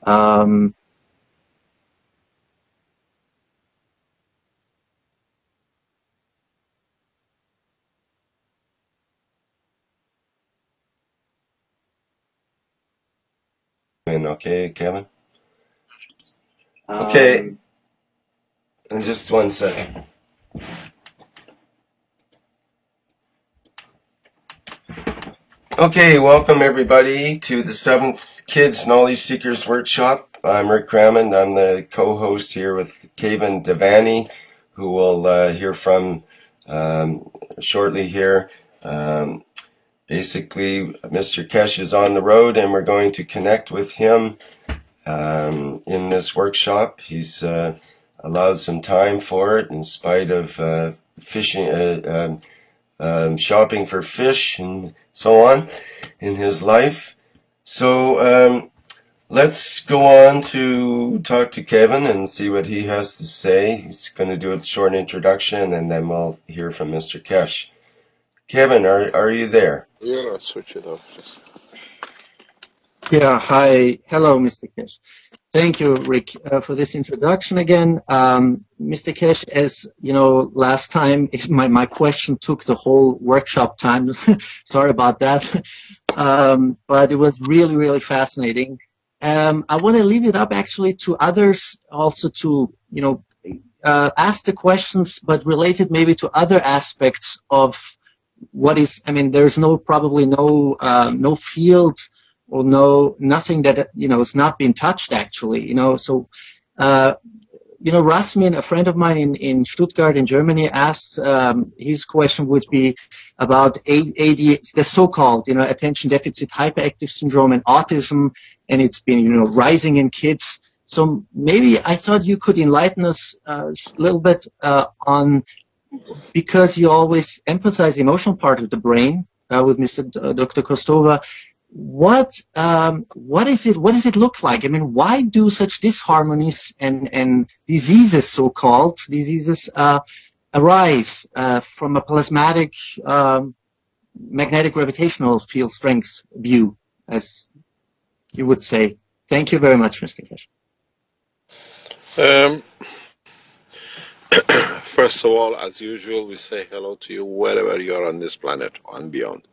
Um, Okay, Kevin? Okay, just 1 second. Okay, welcome everybody to the 7th Kids Knowledge Seekers Workshop. I'm Rick Crammond. I'm the co-host here with Kevin Devani, who we'll hear from shortly here. Basically, Mr. Kesh is on the road and we're going to connect with him in this workshop. He's allowed some time for it in spite of fishing, shopping for fish and so on in his life. So let's go on to talk to Kevin and see what he has to say. He's going to do a short introduction and then we'll hear from Mr. Kesh. Kevin, are you there? Yeah, I'll switch it off. Yeah, hi. Hello, Mr. Kesh. Thank you, Rick, for this introduction again. Mr. Kesh, as you know, last time my question took the whole workshop time. Sorry about that. But it was really, really fascinating. I want to leave it up actually to others also to, you know, ask the questions, but related maybe to other aspects of what is, I mean, there's probably no field or nothing that, you know, is not being touched actually, you know. So, you know, Rasmin, a friend of mine in Stuttgart in Germany, asked, his question would be about ADHD, the so-called, you know, attention deficit hyperactive syndrome and autism, and it's been, you know, rising in kids. So maybe I thought you could enlighten us a little bit on, because you always emphasize the emotional part of the brain with Dr. Kostova. What is it? What does it look like? I mean, why do such disharmonies and diseases, so-called diseases, arise from a plasmatic magnetic gravitational field strength view, as you would say? Thank you very much, Mr. Kesh. First of all, as usual, we say hello to you wherever you are on this planet and beyond.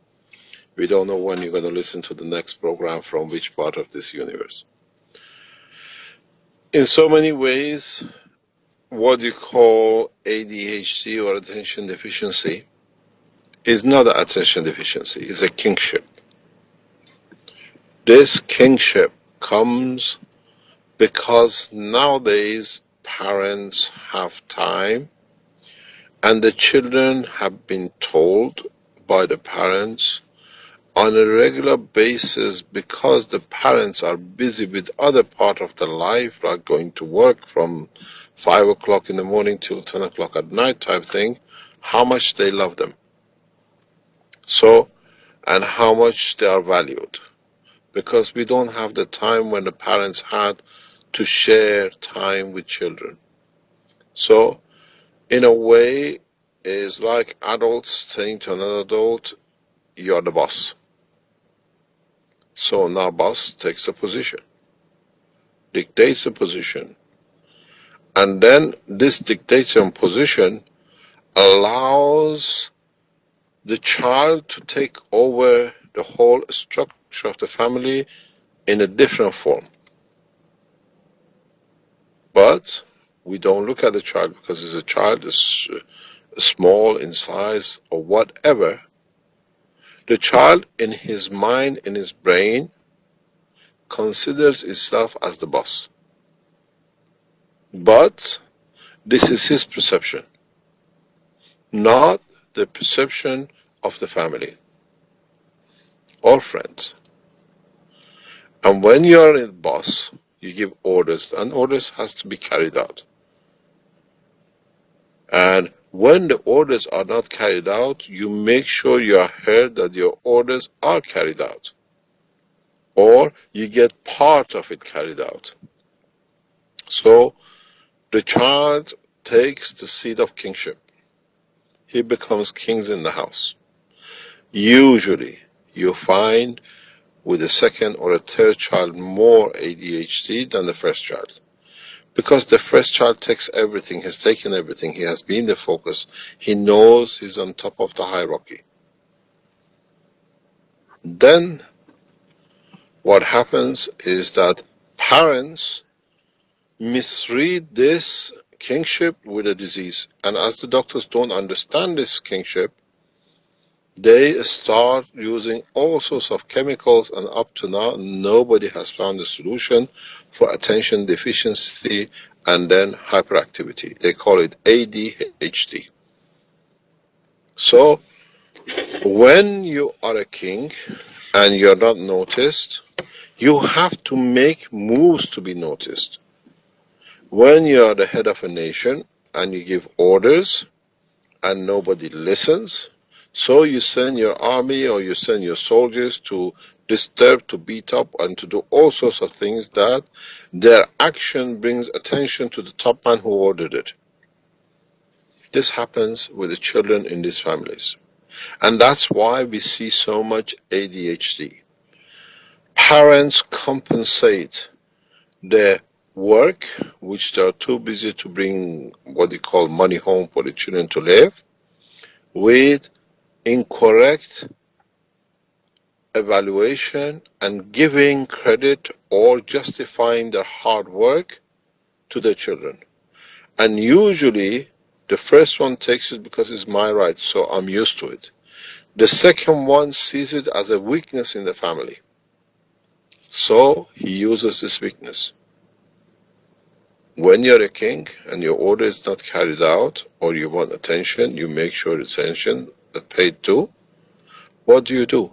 We don't know when you're going to listen to the next program from which part of this universe. In so many ways, what you call ADHD or attention deficiency is not an attention deficiency, it's a kingship. This kingship comes because nowadays parents have time and the children have been told by the parents on a regular basis, because the parents are busy with other part of their life, like going to work from 5 o'clock in the morning till 10 o'clock at night type thing, how much they love them. So, and how much they are valued. Because we don't have the time when the parents had to share time with children. So, in a way, it's like adults saying to another adult, you're the boss. So now boss takes a position, dictates a position, and then this dictation position allows the child to take over the whole structure of the family in a different form. But we don't look at the child because the child is small in size or whatever. The child, in his mind, in his brain, considers himself as the boss. But this is his perception, not the perception of the family or friends. And when you are a boss, you give orders, and orders has to be carried out. And when the orders are not carried out, you make sure you are heard that your orders are carried out, or you get part of it carried out. So the child takes the seat of kingship. He becomes kings in the house. Usually, you find with a second or a third child more ADHD than the first child. Because the first child takes everything, has taken everything, he has been the focus, he knows he's on top of the hierarchy. Then what happens is that parents misread this kingship with a disease. And as the doctors don't understand this kingship, they start using all sorts of chemicals, and up to now, nobody has found a solution for attention deficiency and then hyperactivity. They call it ADHD. So, when you are a king and you're not noticed, you have to make moves to be noticed. When you are the head of a nation and you give orders and nobody listens, so you send your army or you send your soldiers to disturb, to beat up, and to do all sorts of things that their action brings attention to the top man who ordered it. This happens with the children in these families. And that's why we see so much ADHD. Parents compensate their work, which they are too busy to bring what they call money home for the children to live, with incorrect evaluation and giving credit or justifying their hard work to their children. And usually the first one takes it because it's my right, so I'm used to it. The second one sees it as a weakness in the family, so he uses this weakness. When you're a king and your order is not carried out, or you want attention, you make sure attention is paid to, what do?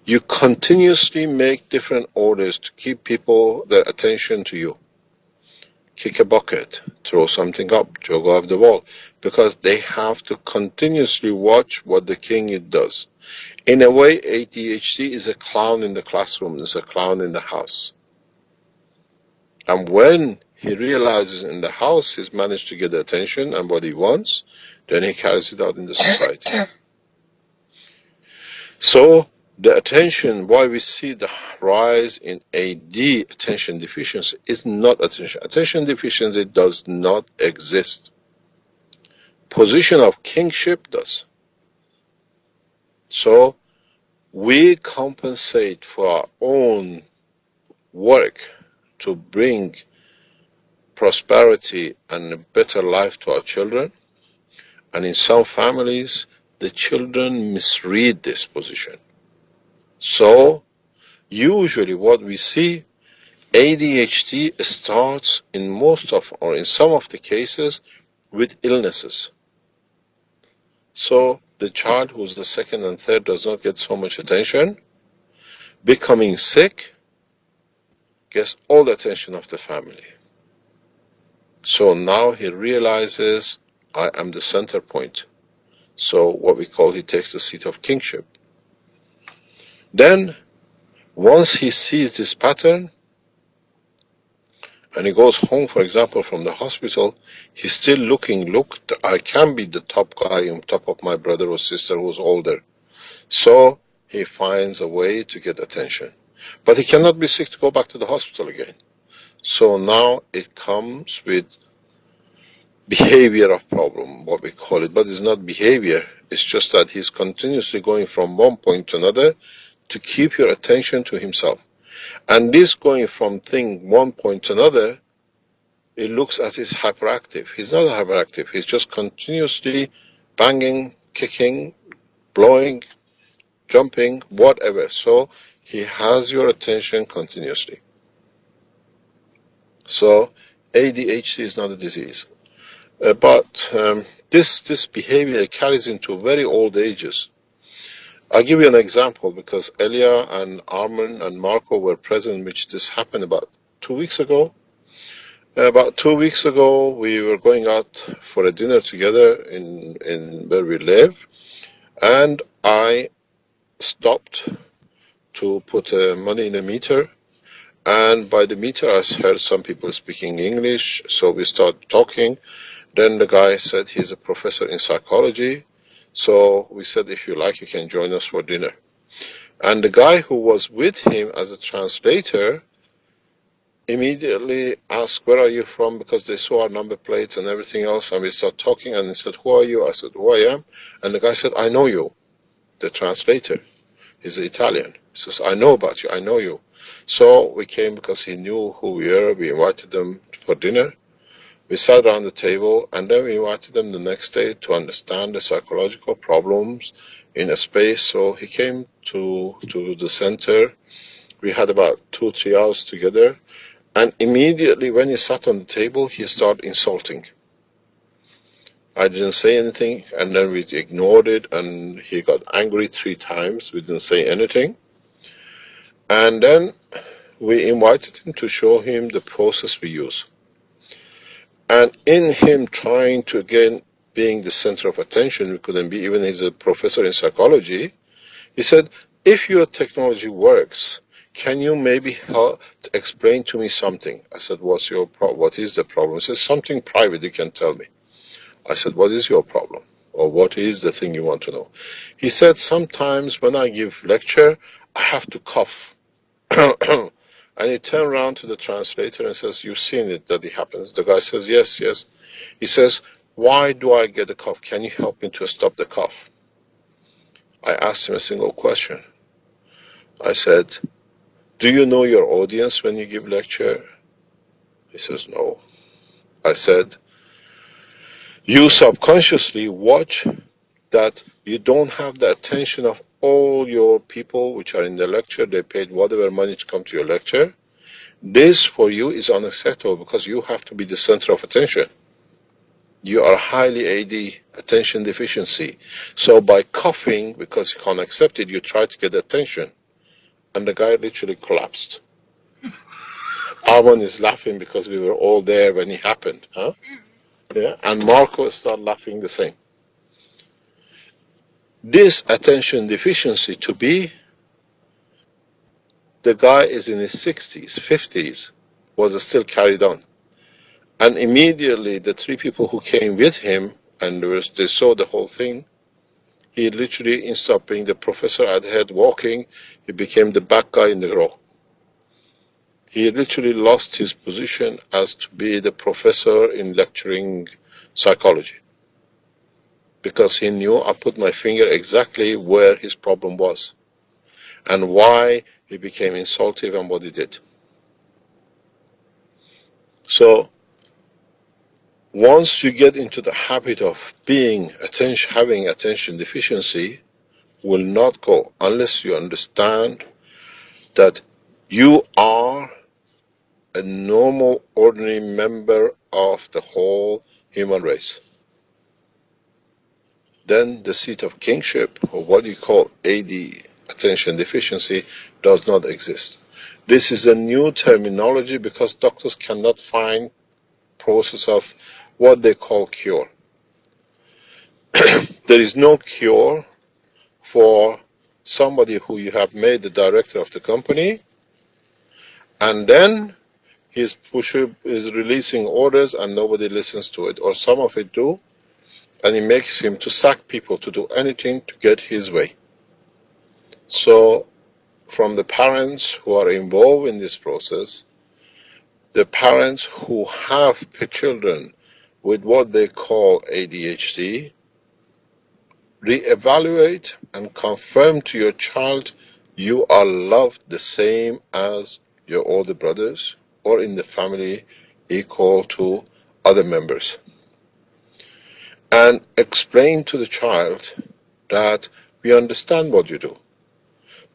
You continuously make different orders to keep people their attention to you. Kick a bucket, throw something up, jog off the wall, because they have to continuously watch what the king does. In a way, ADHD is a clown in the classroom, is a clown in the house. And when he realizes in the house he's managed to get the attention and what he wants, then he carries it out in the society. So the attention, why we see the rise in AD, attention deficiency, is not attention. Attention deficiency does not exist. Position of kingship does. So we compensate for our own work to bring prosperity and a better life to our children. And in some families, the children misread this position. So usually what we see, ADHD starts in most of, or in some of the cases, with illnesses. So the child who's the second and third does not get so much attention, becoming sick, gets all the attention of the family. So now he realizes, I am the center point. So what we call, he takes the seat of kingship. Then, once he sees this pattern, and he goes home, for example, from the hospital, he's still looking, look, I can be the top guy on top of my brother or sister who's older. So he finds a way to get attention. But he cannot be sick to go back to the hospital again. So now it comes with behavior of problem, what we call it. But it's not behavior. It's just that he's continuously going from one point to another to keep your attention to himself. And this going from one point to another, it looks as if he's hyperactive. He's not hyperactive. He's just continuously banging, kicking, blowing, jumping, whatever. So he has your attention continuously. So ADHD is not a disease. But this behavior carries into very old ages. I'll give you an example, because Elia and Armin and Marco were present, which this happened about 2 weeks ago. About 2 weeks ago, we were going out for a dinner together in where we live, and I stopped to put money in the meter, and by the meter I heard some people speaking English, so we started talking. Then the guy said he's a professor in psychology, so we said, if you like, you can join us for dinner. And the guy who was with him as a translator immediately asked, where are you from? Because they saw our number plates and everything else, and we started talking, and he said, who are you? I said, who I am. And the guy said, I know you, the translator. He's Italian. He says, I know about you, I know you. So we came because he knew who we were. We invited them for dinner. We sat around the table, and then we invited them the next day to understand the psychological problems in a space. So he came to the center. We had about 2-3 hours together. And immediately when he sat on the table, he started insulting. I didn't say anything, and then we ignored it, and he got angry 3 times. We didn't say anything. And then we invited him to show him the process we use. And in him trying to, again, being the center of attention, we couldn't be, even he's a professor in psychology, he said, if your technology works, can you maybe help to explain to me something? I said, what is the problem? He said, something private you can tell me. I said, what is your problem? Or what is the thing you want to know? He said, sometimes when I give lecture, I have to cough. And he turned around to the translator and says, you've seen it, that it happens. The guy says, yes, yes. He says, why do I get a cough? Can you help me to stop the cough? I asked him a single question. I said, do you know your audience when you give lecture? He says, no. I said, you subconsciously watch that you don't have the attention of all your people which are in the lecture. They paid whatever money to come to your lecture. This for you is unacceptable because you have to be the center of attention. You are highly AD, attention deficiency. So by coughing, because you can't accept it, you try to get attention. And the guy literally collapsed. Arvon is laughing because we were all there when it happened. Huh? Yeah? And Marco started laughing the same. This attention deficiency to be, the guy is in his 60s, 50s, was still carried on. And immediately the 3 people who came with him, and they saw the whole thing, he literally, instead of being the professor at head walking, he became the back guy in the row. He literally lost his position as to be the professor in lecturing psychology. Because he knew I put my finger exactly where his problem was and why he became insultive and what he did. So once you get into the habit of having attention deficiency, will not go unless you understand that you are a normal, ordinary member of the whole human race. Then the seat of kingship, or what you call AD, attention deficiency, does not exist. This is a new terminology because doctors cannot find process of what they call cure. There is no cure for somebody who you have made the director of the company, and then he's releasing orders and nobody listens to it, or some of it do, and he makes him to sack people to do anything to get his way. So from the parents who are involved in this process, the parents who have children with what they call ADHD, reevaluate and confirm to your child you are loved the same as your older brothers or in the family equal to other members. And explain to the child that we understand what you do.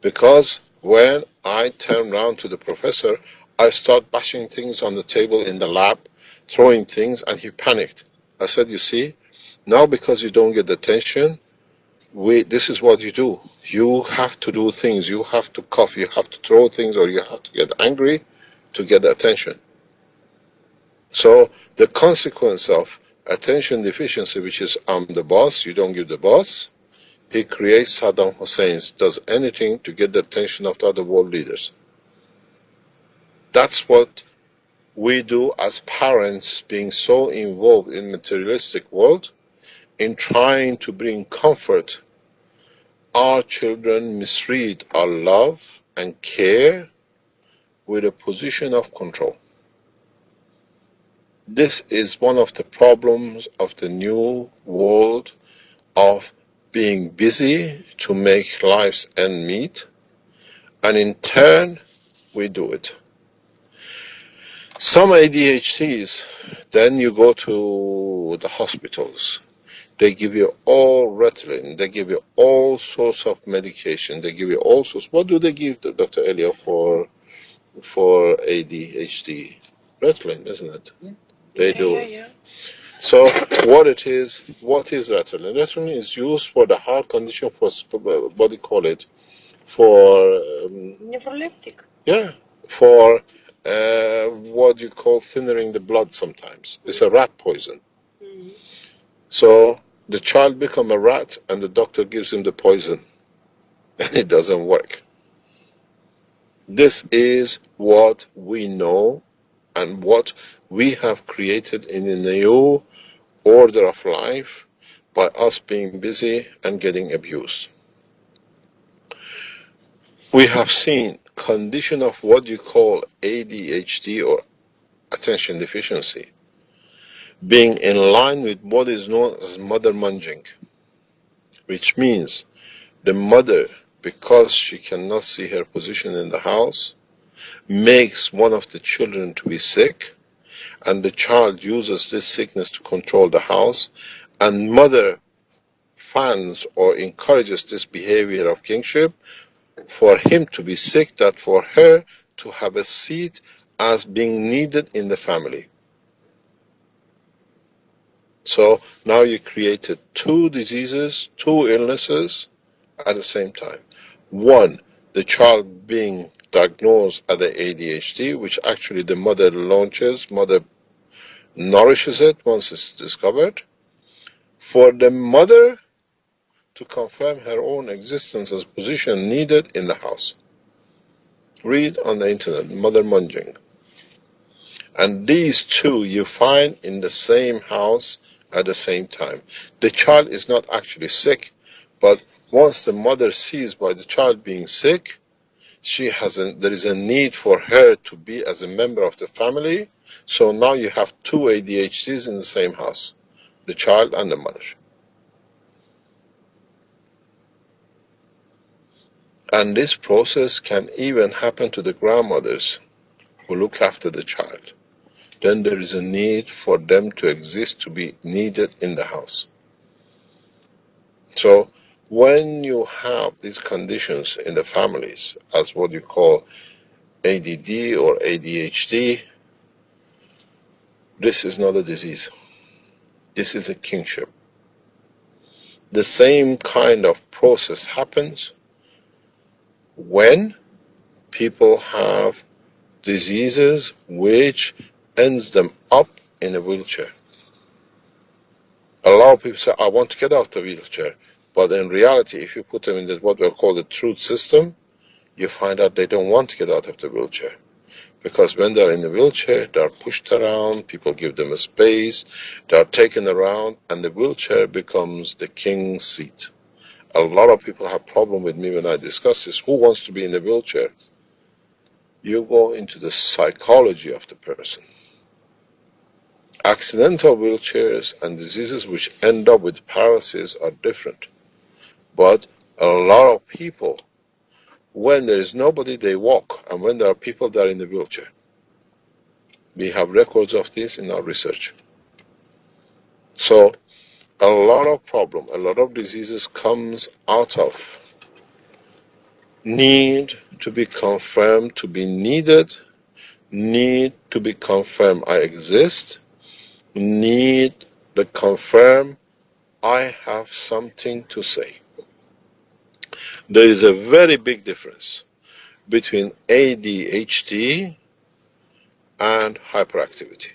Because when I turned around to the professor, I started bashing things on the table in the lab, throwing things, and he panicked. I said, you see, now because you don't get attention, this is what you do. You have to do things. You have to cough. You have to throw things, or you have to get angry to get attention. So the consequence of attention deficiency, which is I'm the boss, you don't give the boss, he creates Saddam Hussein, does anything to get the attention of the other world leaders. That's what we do as parents, being so involved in materialistic world, in trying to bring comfort our children misread our love and care with a position of control. This is one of the problems of the new world of being busy to make lives end meet, and in turn, we do it. Some ADHDs, then you go to the hospitals. They give you all Ritalin. They give you all sorts of medication. They give you all sorts. What do they give to Dr. Elia for ADHD? Ritalin, isn't it? They do. Yeah. So what is Ritalin? Ritalin is used for the heart condition, for what do you call it? For Neuroleptic. yeah, for what you call thinning the blood sometimes. It's a rat poison. Mm-hmm. So the child becomes a rat and the doctor gives him the poison and it doesn't work. This is what we know and what we have created in a new order of life by us being busy and getting abused. We have seen condition of what you call ADHD or attention deficiency being in line with what is known as mother munging, which means the mother, because she cannot see her position in the house, makes one of the children to be sick, and the child uses this sickness to control the house, and mother fans or encourages this behavior of kingship for him to be sick, that for her to have a seat as being needed in the family. So now you created two diseases, two illnesses at the same time. One, the child being diagnosed as the ADHD, which actually the mother launches, mother nourishes it once it's discovered. For the mother to confirm her own existence as position needed in the house. Read on the internet, mother munging. And these two you find in the same house at the same time. The child is not actually sick, but once the mother sees by the child being sick, there is a need for her to be as a member of the family. So now you have two ADHDs in the same house, the child and the mother. And this process can even happen to the grandmothers who look after the child. Then there is a need for them to exist, to be needed in the house. So when you have these conditions in the families, as what you call ADD or ADHD, this is not a disease. This is a kingship. The same kind of process happens when people have diseases which ends them up in a wheelchair. A lot of people say, I want to get out of the wheelchair. But in reality, if you put them in what we call the truth system, you find out they don't want to get out of the wheelchair. Because when they're in the wheelchair, they're pushed around, people give them a space, they're taken around, and the wheelchair becomes the king's seat. A lot of people have problem with me when I discuss this. Who wants to be in a wheelchair? You go into the psychology of the person. Accidental wheelchairs and diseases which end up with paralysis are different. But a lot of people, when there is nobody, they walk. And when there are people, they're in the wheelchair. We have records of this in our research. So a lot of problem, a lot of diseases comes out of need to be confirmed, to be needed, need to be confirmed I exist, need to confirm I have something to say. There is a very big difference between ADHD and hyperactivity.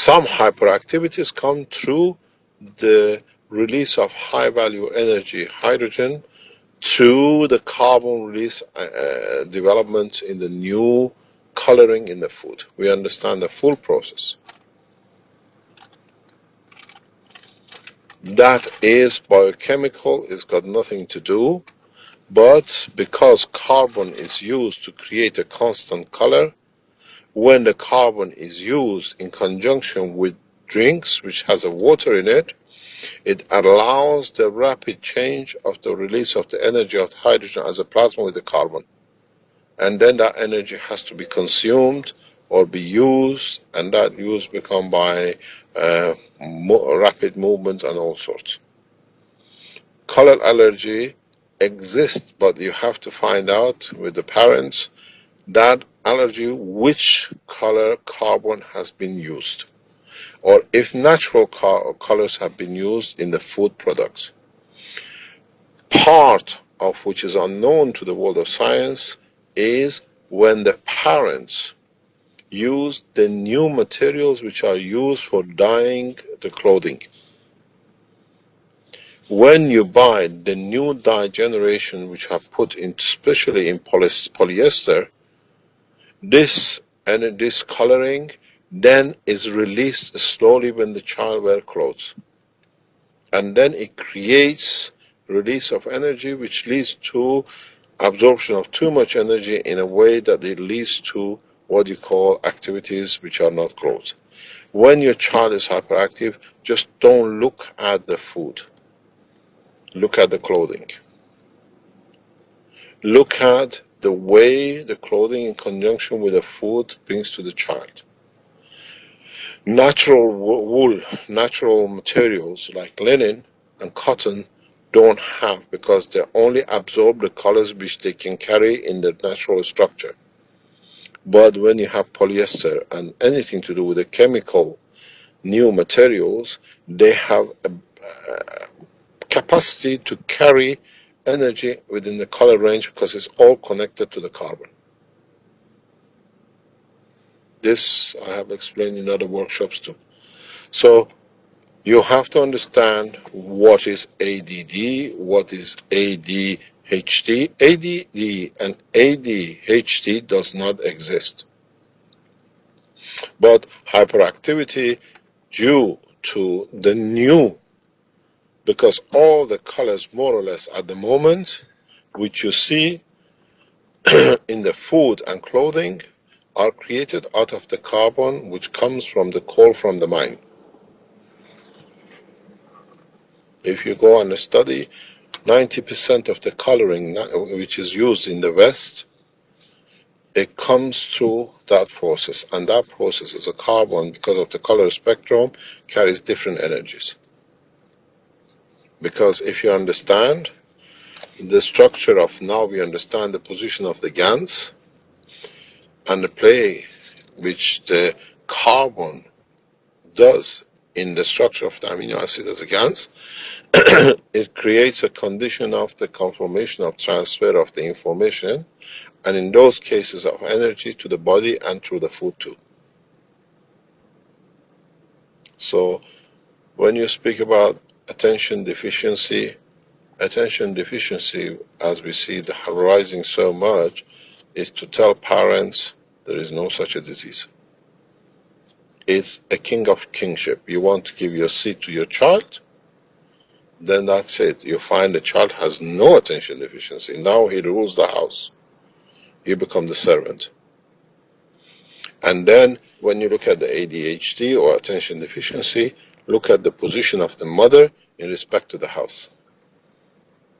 Some hyperactivities come through the release of high-value energy, hydrogen, through the carbon release development in the new coloring in the food. We understand the full process. that is biochemical, it's got nothing to do, but because carbon is used to create a constant color, when the carbon is used in conjunction with drinks which has a water in it, it allows the rapid change of the release of the energy of hydrogen as a plasma with the carbon. And then that energy has to be consumed or be used, and that use become by rapid movement and all sorts. Color allergy exists, but you have to find out with the parents that allergy which color carbon has been used, or if natural colors have been used in the food products. Part of which is unknown to the world of science is when the parents use the new materials which are used for dyeing the clothing. When you buy the new dye generation which have put in, especially in polyester, this coloring then is released slowly when the child wears clothes. And then it creates release of energy which leads to absorption of too much energy in a way that it leads to what you call activities which are not clothes. When your child is hyperactive, just don't look at the food. Look at the clothing. Look at the way the clothing in conjunction with the food brings to the child. Natural wool, natural materials like linen and cotton don't have, because they only absorb the colors which they can carry in the natural structure. But when you have polyester and anything to do with the chemical new materials, they have a capacity to carry energy within the color range because it's all connected to the carbon. This I have explained in other workshops too. So you have to understand what is ADD, what is ADHD. ADD and ADHD does not exist. But hyperactivity due to the new, because all the colors more or less at the moment which you see in the food and clothing are created out of the carbon which comes from the coal from the mine. If you go and study, 90% of the coloring which is used in the West, it comes through that process, and that process is a carbon, because of the color spectrum, carries different energies. Because if you understand the structure of, now we understand the position of the GANs and the play which the carbon does in the structure of the amino acid as a GANs, it creates a condition of the conformation of transfer of the information, and in those cases of energy to the body and through the food too. So when you speak about attention deficiency, as we see the rising so much, is to tell parents there is no such a disease. It's a king of kingship. You want to give your seat to your child, then that's it. You find the child has no attention deficiency. Now he rules the house. You become the servant. And then when you look at the ADHD or attention deficiency, look at the position of the mother in respect to the house.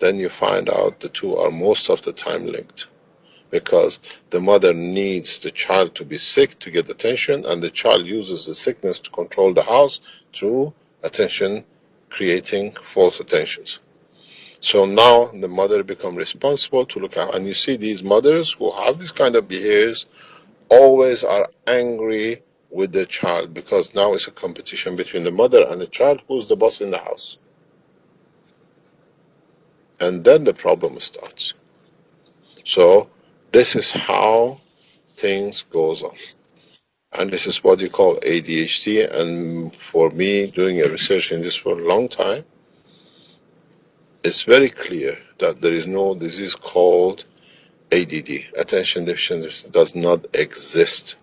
Then you find out the two are most of the time linked, because the mother needs the child to be sick to get attention, and the child uses the sickness to control the house through attention, creating false attentions. So now the mother becomes responsible to look at, and you see these mothers who have this kind of behaviors always are angry with the child, because now it's a competition between the mother and the child, who's the boss in the house. And then the problem starts. So this is how things goes on. And this is what you call ADHD. And for me, doing a research in this for a long time, it's very clear that there is no disease called ADD. Attention deficiency does not exist.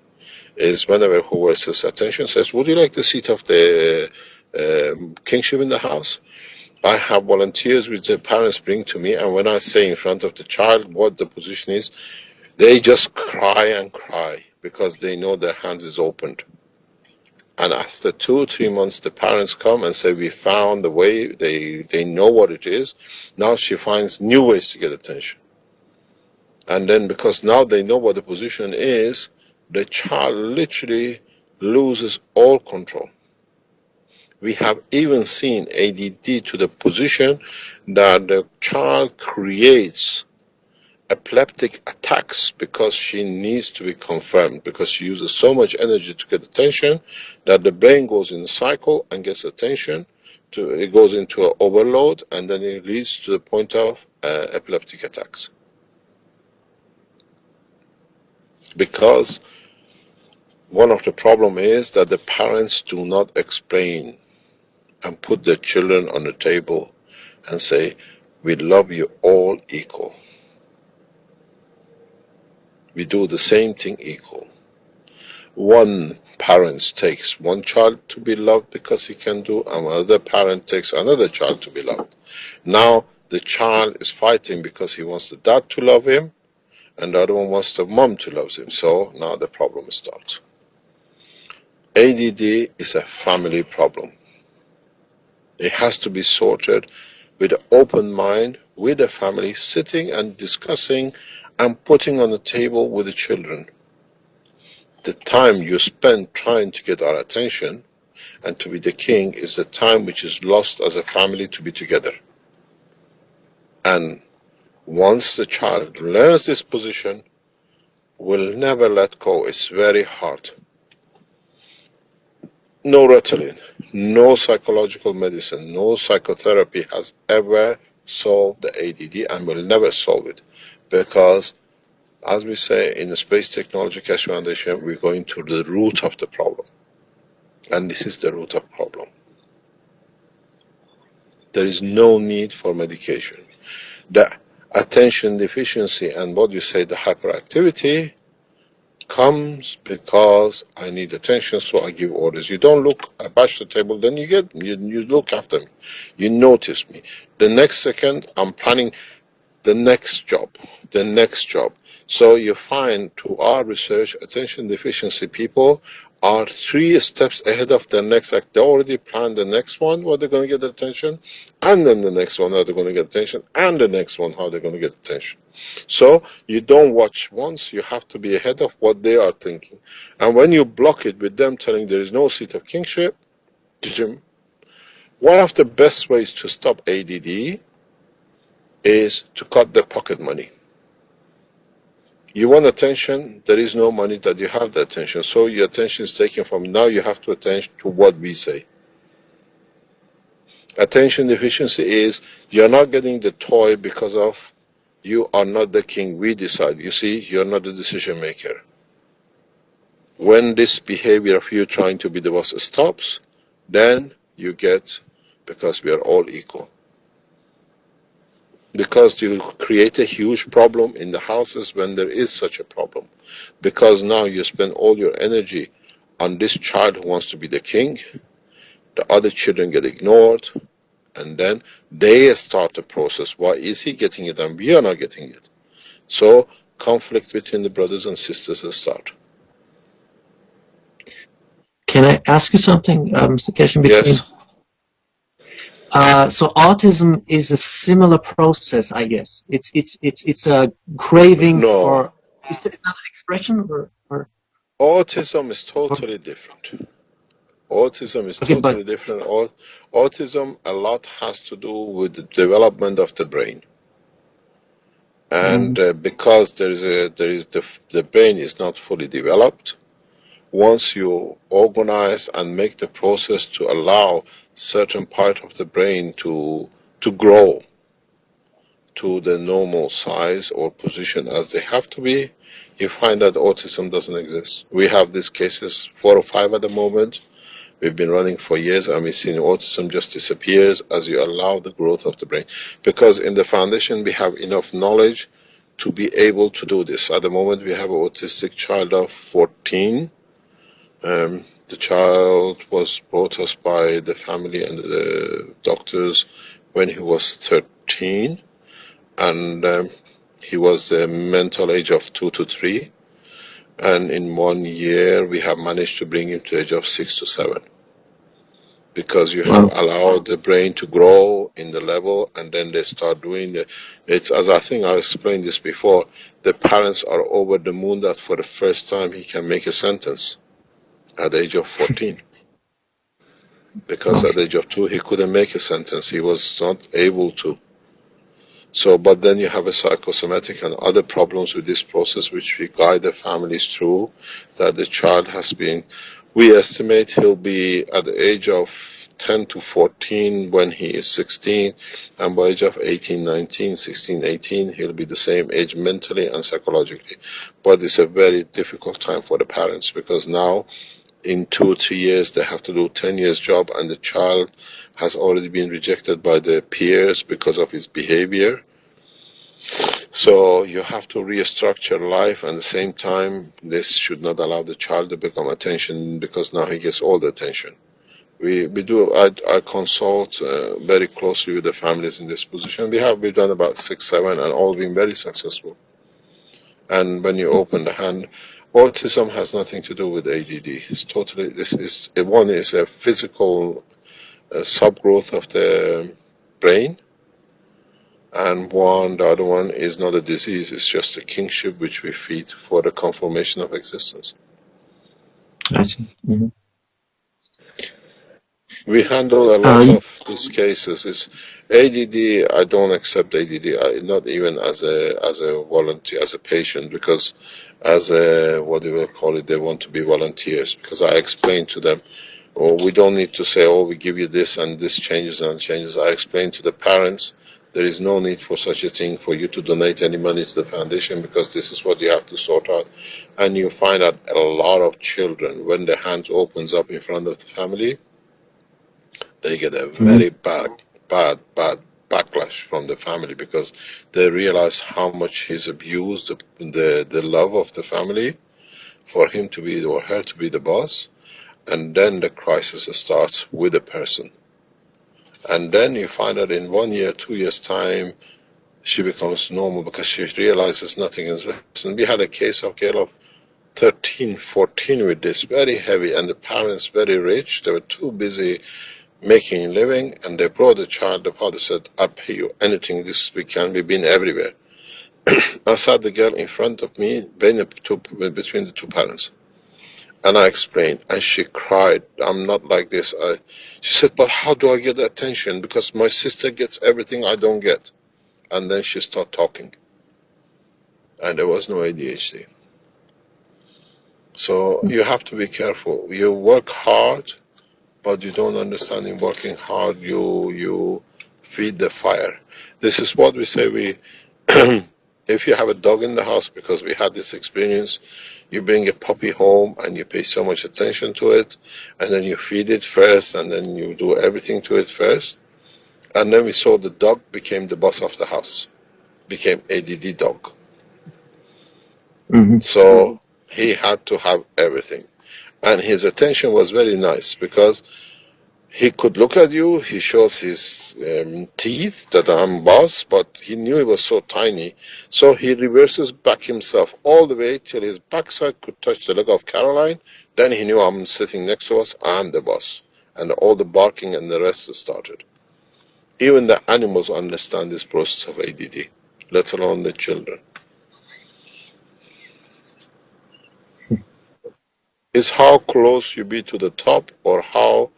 It is whenever whoever says attention says, would you like the seat of the kingship in the house? I have volunteers which the parents bring to me, and when I say in front of the child what the position is, they just cry and cry because they know their hand is opened. And after 2 or 3 months, the parents come and say, we found the way, they know what it is. Now she finds new ways to get attention. And then because now they know what the position is, the child literally loses all control. We have even seen ADD to the position that the child creates epileptic attacks because she needs to be confirmed, because she uses so much energy to get attention that the brain goes in a cycle and gets attention. It goes into an overload, and then it leads to the point of epileptic attacks. Because one of the problems is that the parents do not explain and put their children on the table and say, we love you all equal. We do the same thing equal. One parent takes one child to be loved because he can do, and another parent takes another child to be loved. Now the child is fighting because he wants the dad to love him, and the other one wants the mom to love him. So now the problem starts. ADD is a family problem. It has to be sorted with an open mind, with the family, sitting and discussing and putting on the table with the children. The time you spend trying to get our attention and to be the king is the time which is lost as a family to be together. And once the child learns this position, will never let go. It's very hard. No Ritalin, no psychological medicine, no psychotherapy has ever solved the ADD and will never solve it. Because, as we say in the Space Technology Cash Foundation, we're going to the root of the problem. And this is the root of the problem. There is no need for medication. The attention deficiency and what you say, the hyperactivity, comes because I need attention, so I give orders. You don't look, I bash the table, then you look after me. You notice me. The next second, I'm planning the next job, the next job. So you find, to our research, attention deficiency people are 3 steps ahead of the next act. They already planned the next one, where they're going to get attention, and then the next one, how they're going to get attention, and the next one, how they're going to get attention. So you don't watch once, you have to be ahead of what they are thinking. And when you block it with them telling there is no seat of kingship, one of the best ways to stop ADD is to cut the pocket money. You want attention, there is no money that you have the attention. So your attention is taken from, now you have to attend to what we say. Attention deficiency is, you're not getting the toy because of you are not the king, we decide. You see, you're not the decision maker. When this behavior of you trying to be the boss stops, then you get, because we are all equal. Because you create a huge problem in the houses when there is such a problem. Because now you spend all your energy on this child who wants to be the king, the other children get ignored, and then they start the process. Why is he getting it and we are not getting it? So conflict between the brothers and sisters will start. Can I ask you something, Mr. Keshin? Yes. So autism is a similar process, I guess. It's a craving for. Is it another expression or? Autism is totally different. Autism is totally different. Autism a lot has to do with the development of the brain, and because the brain is not fully developed. Once you organize and make the process to allow certain part of the brain to grow to the normal size or position as they have to be, you find that autism doesn't exist. We have these cases, 4 or 5 at the moment. We've been running for years, and we've seen autism just disappears as you allow the growth of the brain. Because in the foundation, we have enough knowledge to be able to do this. At the moment, we have an autistic child of 14. The child was brought us by the family and the doctors when he was 13, and he was the mental age of 2 to 3. And in 1 year, we have managed to bring him to the age of 6 to 7. Because you have allowed the brain to grow in the level, and then they start doing it's, as I think I explained this before, the parents are over the moon that for the first time he can make a sentence at the age of 14. Because at the age of 2 he couldn't make a sentence, he was not able to. So, but then you have a psychosomatic and other problems with this process which we guide the families through, that the child has been, we estimate he'll be at the age of 10 to 14 when he is 16, and by age of 18, 19, 16, 18, he'll be the same age mentally and psychologically. But it's a very difficult time for the parents, because now in 2 or 3 years they have to do 10 years job, and the child has already been rejected by the peers because of his behavior. So you have to restructure life, and at the same time, this should not allow the child to become attention, because now he gets all the attention. I consult very closely with the families in this position. We've done about 6, 7, and all been very successful. And when you open the hand, autism has nothing to do with ADD. It's totally, one is a physical subgrowth of the brain, and the other one is not a disease, it's just a kingship which we feed for the conformation of existence. I see. Mm-hmm. We handle a lot of these cases. It's ADD, I don't accept ADD, not even as a volunteer, as a patient, because as a, what do we call it, they want to be volunteers, because I explain to them, we don't need to say, we give you this and this changes and changes. I explain to the parents, there is no need for such a thing for you to donate any money to the foundation, because this is what you have to sort out. And you find that a lot of children, when their hands opens up in front of the family, they get a very bad backlash from the family, because they realize how much he's abused the love of the family for him to be, or her to be, the boss. And then the crisis starts with the person. And then you find that in 1 year, 2 years' time, she becomes normal, because she realizes nothing is less. And we had a case of girl of 13, 14 with this, very heavy, and the parents very rich. They were too busy making a living, and they brought the child. The father said, I'll pay you anything this weekend. We've been everywhere. I saw the girl in front of me, between the two parents. And I explained, and she cried, I'm not like this. She said, but how do I get the attention? Because my sister gets everything I don't get. And then she started talking. And there was no ADHD. So you have to be careful. You work hard, but you don't understand in working hard, you feed the fire. This is what we say, if you have a dog in the house, because we had this experience, you bring a puppy home and you pay so much attention to it, and then you feed it first, and then you do everything to it first. And then we saw the dog became the boss of the house, became ADD dog. So he had to have everything. And his attention was very nice, because he could look at you, he shows his teeth that I'm boss, but he knew he was so tiny. So he reverses back himself all the way till his backside could touch the leg of Caroline. Then he knew, I'm sitting next to us, I'm the boss. And all the barking and the rest started. Even the animals understand this process of ADD, let alone the children. It's how close you be to the top, or how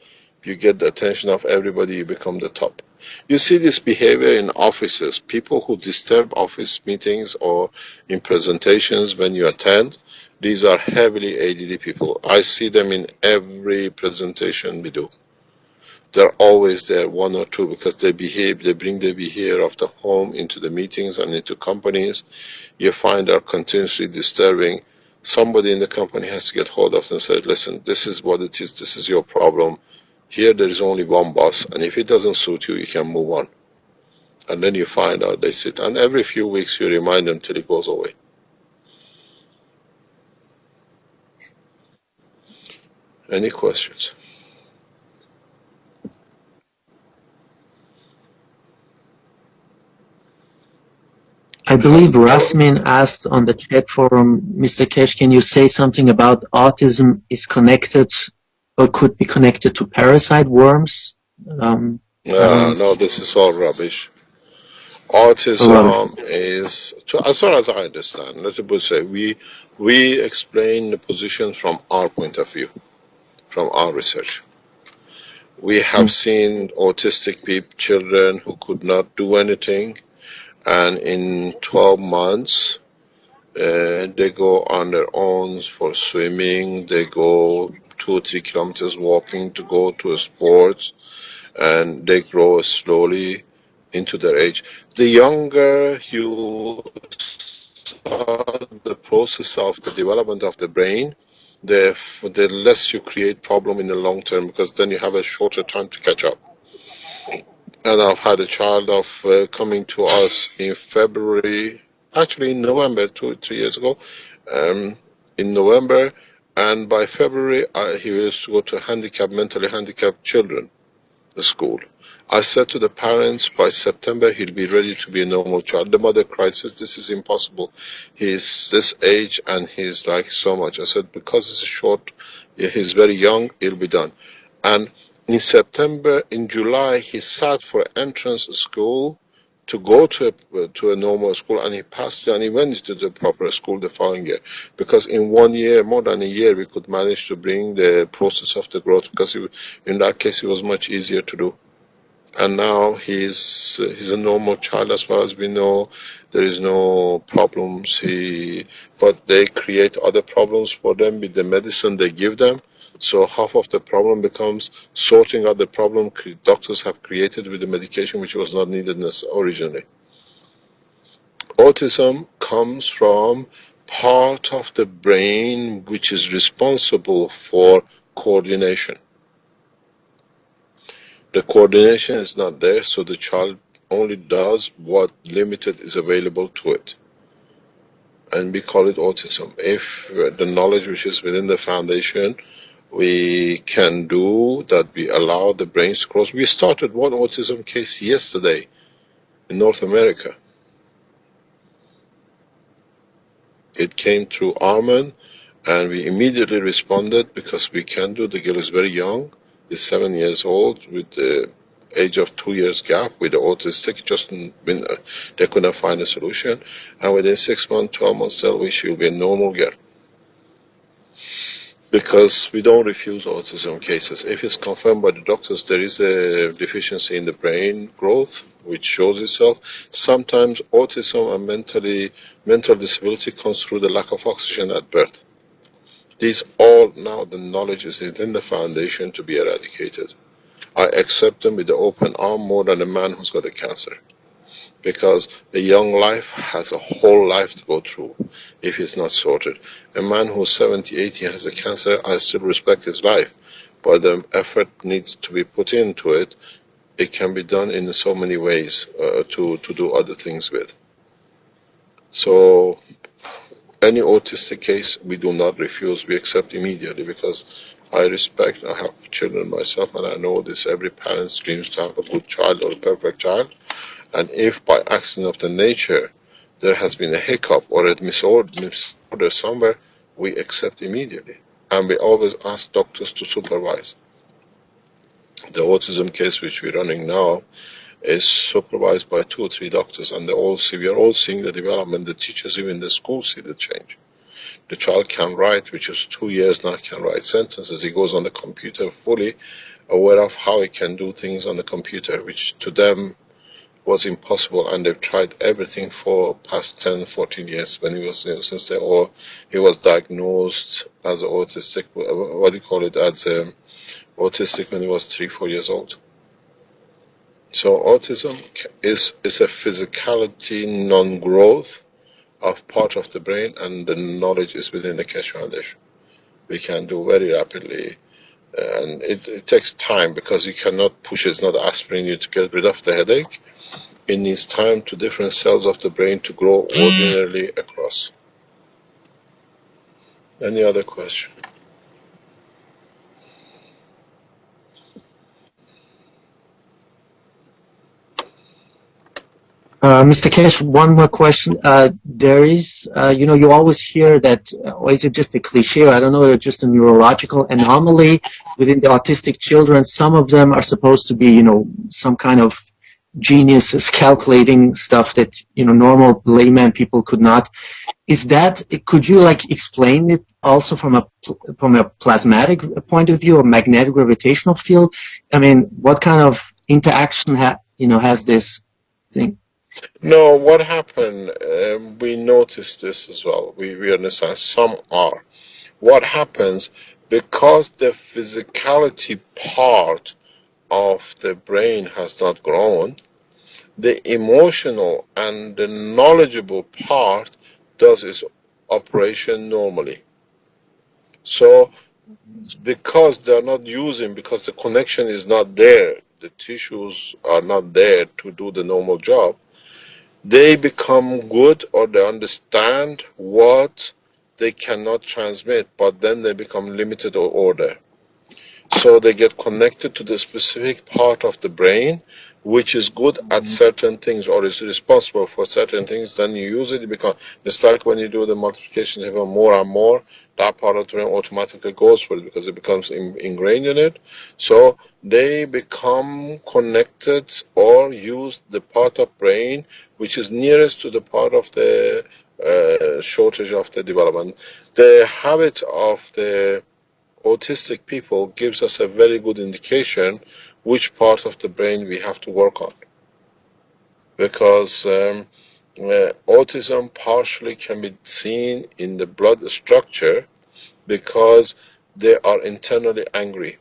you get the attention of everybody, you become the top. You see this behavior in offices, people who disturb office meetings or in presentations when you attend. These are heavily ADD people. I see them in every presentation we do. They're always there, 1 or 2, because they bring the behavior of the home into the meetings and into companies. You find they're continuously disturbing. Somebody in the company has to get hold of them and say, listen, this is what it is, this is your problem. Here there is only one boss, and if it doesn't suit you, you can move on. And then you find out they sit, and every few weeks you remind them till it goes away. Any questions? I believe Rasmin asked on the chat forum, Mr. Kesh, can you say something about autism is connected or could be connected to parasite worms? No, this is all rubbish. Autism is, as far as I understand, let's say we explain the position from our point of view, from our research. We have seen autistic children who could not do anything, and in 12 months, they go on their own for swimming, they go 2 or 3 kilometers walking to go to a sport, and they grow slowly into their age. The younger you start the process of the development of the brain, the less you create problem in the long term, because then you have a shorter time to catch up. And I've had a child of coming to us in February, actually in November, 2 or 3 years ago, in November, and by February he used to go to mentally handicapped children, the school. I said to the parents, by September he'll be ready to be a normal child. The mother cried, says, this is impossible. He's this age and he's like so much. I said, because he's very young, he'll be done. And in September, in July, he sat for entrance school to go to a normal school, and he passed it, and he went to the proper school the following year. Because in 1 year, more than a year, we could manage to bring the process of the growth, because in that case, it was much easier to do. And now he's a normal child as far as we know. There is no problems. But they create other problems for them with the medicine they give them. So half of the problem becomes sorting out the problem doctors have created with the medication, which was not needed originally. Autism comes from part of the brain which is responsible for coordination. The coordination is not there, so the child only does what limited is available to it. And we call it autism. If the knowledge which is within the foundation we can do, that we allow the brains to cross. We started one autism case yesterday in North America. It came through Arman, and we immediately responded because we can do. The girl is very young, is 7 years old, with the age of 2 years gap with the autistic. They couldn't find a solution, and within 6 months, 12 months, she will be a normal girl. Because we don't refuse autism cases. If it's confirmed by the doctors there is a deficiency in the brain growth, which shows itself, sometimes autism and mental disability comes through the lack of oxygen at birth. These all now the knowledge is in the foundation to be eradicated. I accept them with the open arm more than a man who's got a cancer. Because a young life has a whole life to go through if it's not sorted. A man who's 70, 80 has a cancer, I still respect his life, but the effort needs to be put into it. It can be done in so many ways to do other things with. So any autistic case we do not refuse, we accept immediately, because I have children myself, and I know this, every parent dreams to have a good child or a perfect child. And if by accident of the nature there has been a hiccup or a misorder somewhere, we accept immediately. And we always ask doctors to supervise. The autism case which we're running now is supervised by 2 or 3 doctors, and we are all seeing the development. The teachers even in the school see the change. The child can write, which is 2 years now, can write sentences. He goes on the computer fully aware of how he can do things on the computer, which to them was impossible, and they've tried everything for past 10, 14 years when he was, he was diagnosed as autistic, as autistic when he was 3, 4 years old. So autism is a physicality non-growth of part of the brain, and the knowledge is within the Kesh Foundation. We can do very rapidly, and it takes time, because you cannot push it. It's not aspirin you to get rid of the headache. It needs time to different cells of the brain to grow ordinarily across. Any other question? Mr. Cash, one more question. There is, you always hear that, or is it just a cliche, or I don't know, it's just a neurological anomaly within the autistic children. Some of them are supposed to be, some kind of geniuses calculating stuff that, normal layman people could not. Is that, could you explain it also from a plasmatic point of view, or magnetic gravitational field? I mean, what kind of interaction has this thing? No, what happened, we noticed this as well. We understand some are. What happens, because the physicality part of the brain has not grown, the emotional and the knowledgeable part does its operation normally. So because they're not using, because the connection is not there, the tissues are not there to do the normal job, they become good, or they understand what they cannot transmit, but then they become limited or order. So they get connected to the specific part of the brain which is good at certain things, or is responsible for certain things. Then you use it, it's like when you do the multiplication even more and more, that part of the brain automatically goes for it because it becomes ingrained in it. So they become connected or use the part of brain which is nearest to the part of the shortage of the development. The habit of the autistic people gives us a very good indication which part of the brain we have to work on, because autism partially can be seen in the blood structure because they are internally angry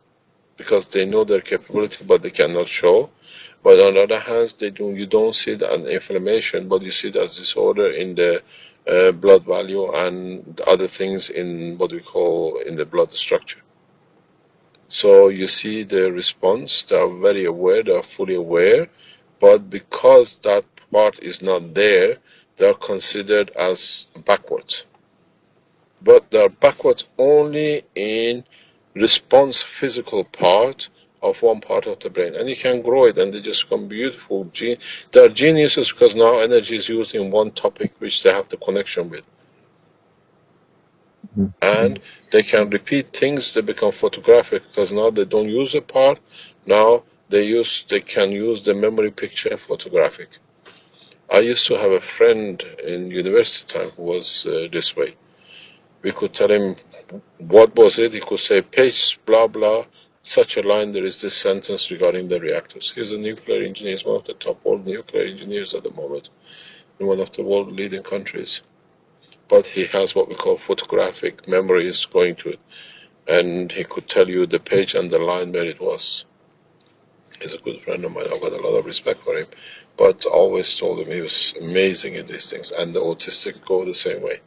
because they know their capability but they cannot show. But on the other hand, you don't see it as inflammation, but you see it as disorder in the blood value and other things in what we call in the blood structure. So you see the response, they are very aware, they are fully aware, but because that part is not there, they are considered as backwards. But they are backwards only in response physical part of one part of the brain. And you can grow it and they just become beautiful. They are geniuses because now energy is used in one topic which they have the connection with. And they can repeat things, they become photographic because now they don't use a part, now they can use the memory picture photographic. I used to have a friend in university time who was this way. We could tell him what was it, he could say page blah blah, such a line, there is this sentence regarding the reactors. He's a nuclear engineer, he's one of the top world nuclear engineers at the moment in one of the world leading countries. But he has what we call photographic memories going to it. And he could tell you the page and the line where it was. He's a good friend of mine. I've got a lot of respect for him. But I always told him he was amazing in these things. And the autistic go the same way.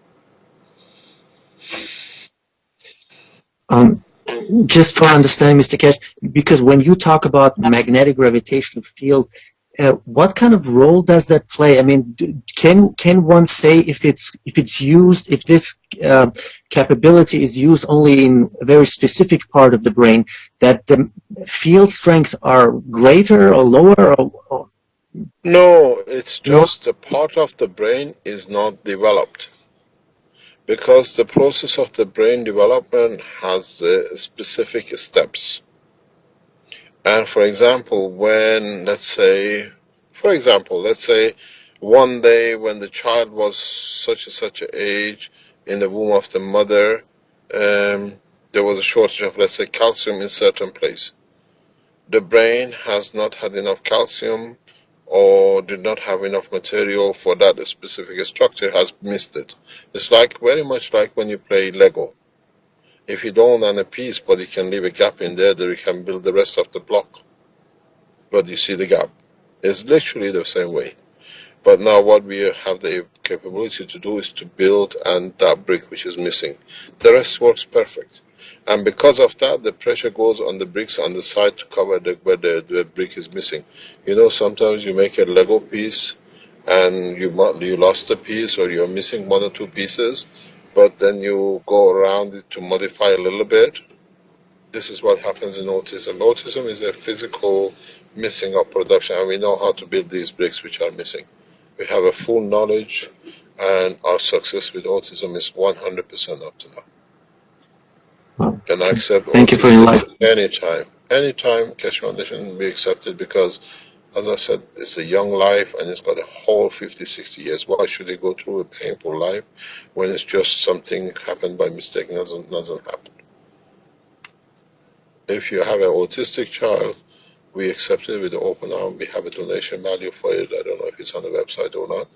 Just for understanding, Mr. Cash, because when you talk about magnetic gravitational field, what kind of role does that play? I mean, can one say if this capability is used only in a very specific part of the brain, that the field strengths are greater or lower? Or no, it's just the part of the brain is not developed. Because the process of the brain development has specific steps. And for example, let's say one day when the child was such an age in the womb of the mother, there was a shortage of, let's say, calcium in certain place. The brain has not had enough calcium or did not have enough material for that specific structure, has missed it. It's very much like when you play Lego. If you don't own a piece, but you can leave a gap in there, then you can build the rest of the block. But you see the gap. It's literally the same way. But now what we have the capability to do is to build and that brick which is missing. The rest works perfect. And because of that, the pressure goes on the bricks on the side to cover where the brick is missing. You know, sometimes you make a Lego piece and you lost a piece or you're missing one or two pieces, but then you go around it to modify a little bit. This is what happens in autism. Autism is a physical missing of production, and we know how to build these bricks which are missing. We have a full knowledge, and our success with autism is 100% up to now. Well, Can I accept thank you for enlightening. anytime. Anytime Keshe Foundation will be accepted, because, as I said, it's a young life and it's got a whole 50, 60 years. Why should they go through a painful life when it's just something happened by mistake and doesn't happen? If you have an autistic child, we accept it with open arm. We have a donation value for it. I don't know if it's on the website or not.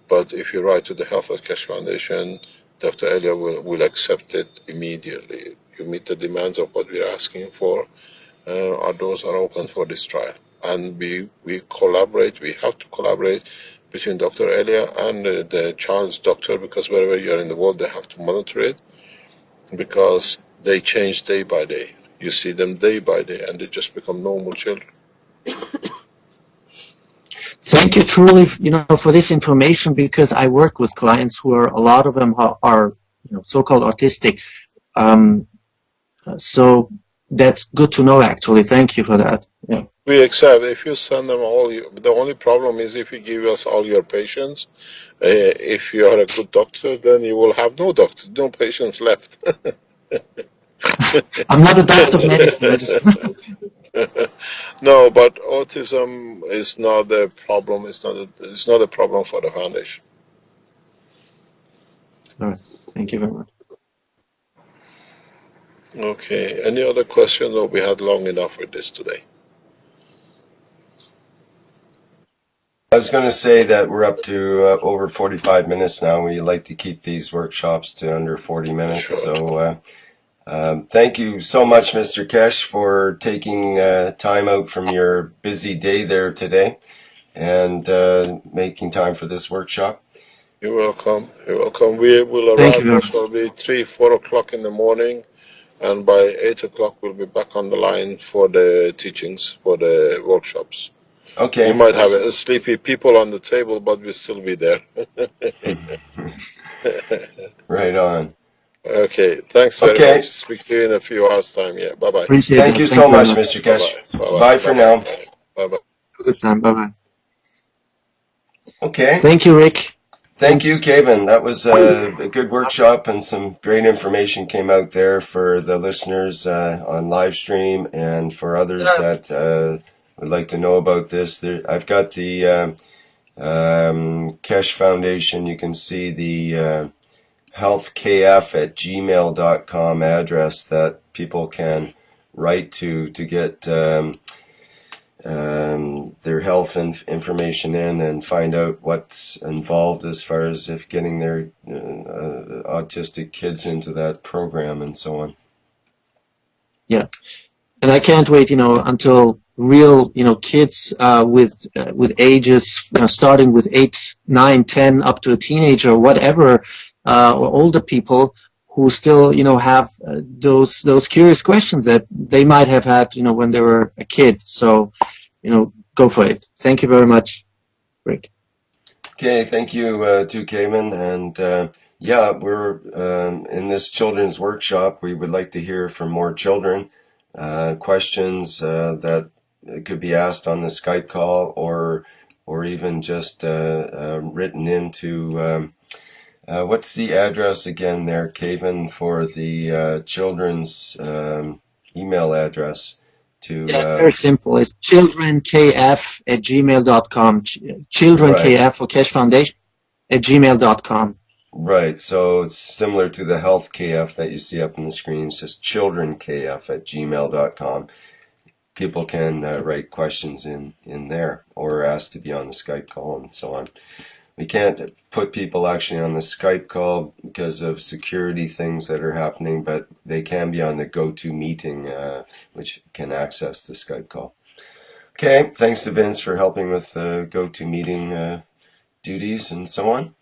But if you write to the Health of Keshe Foundation, Dr. Elia will accept it immediately. You meet the demands of what we're asking for. Our doors are open for this trial. And we collaborate. We have to collaborate between Dr. Elia and the child's doctor, because wherever you are in the world, they have to monitor it, because they change day by day. You see them day by day, and they just become normal children. Thank you truly, for this information, because I work with clients who are, a lot of them are so-called autistic. So that's good to know, actually. Thank you for that. Yeah. We accept. If you send them all, the only problem is if you give us all your patients, if you are a good doctor, then you will have no patients left. I'm not a doctor of medicine. No, but autism is not a problem. It's not a problem for the foundation. All right. Thank you very much. Okay. Any other questions, or we had long enough with this today? I was going to say that we're up to over 45 minutes now. We like to keep these workshops to under 40 minutes. Sure. So thank you so much, Mr. Keshe, for taking time out from your busy day there today and making time for this workshop. You're welcome. You're welcome. We will arrive probably 3, 4 o'clock in the morning, and by 8 o'clock we'll be back on the line for the teachings, for the workshops. Okay. You might have sleepy people on the table, but we'll still be there. Right on. Okay. Thanks very much. Speak to you in a few hours' time. Yeah. Bye-bye. Thank you so much, Mr. Keshe. Bye for now. Bye-bye. Good time. Bye-bye. Okay. Thank you, Rick. Thank you, Kevin. That was a good workshop, and some great information came out there for the listeners on live stream, and for others that would like to know about this. I've got the Keshe Foundation. You can see the healthkf@gmail.com address that people can write to get their health information in and find out what's involved as far as if getting their autistic kids into that program and so on. Yeah, and I can't wait, until real, kids with ages, starting with 8, 9, 10, up to a teenager or whatever, or older people who still, have those curious questions that they might have had, when they were a kid. So, go for it. Thank you very much, Rick. Okay, thank you too, Cayman. And yeah, we're in this children's workshop. We would like to hear from more children, questions that could be asked on the Skype call, or even just written into. What's the address again there, Kevin, for the children's email address? Yeah, very simple. It's childrenkf@gmail.com. Childrenkf for Keshe Foundation @gmail.com. Right. So it's similar to the Health KF that you see up on the screen. It's just childrenkf@gmail.com. People can write questions in there, or ask to be on the Skype call and so on. We can't put people actually on the Skype call because of security things that are happening, but they can be on the GoToMeeting, which can access the Skype call. Okay, thanks to Vince for helping with GoToMeeting duties and so on.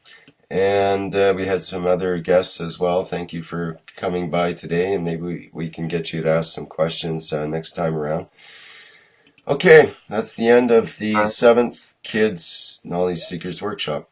And we had some other guests as well. Thank you for coming by today, and maybe we can get you to ask some questions next time around. Okay, that's the end of the 7th Kids Knowledge Seekers Workshop.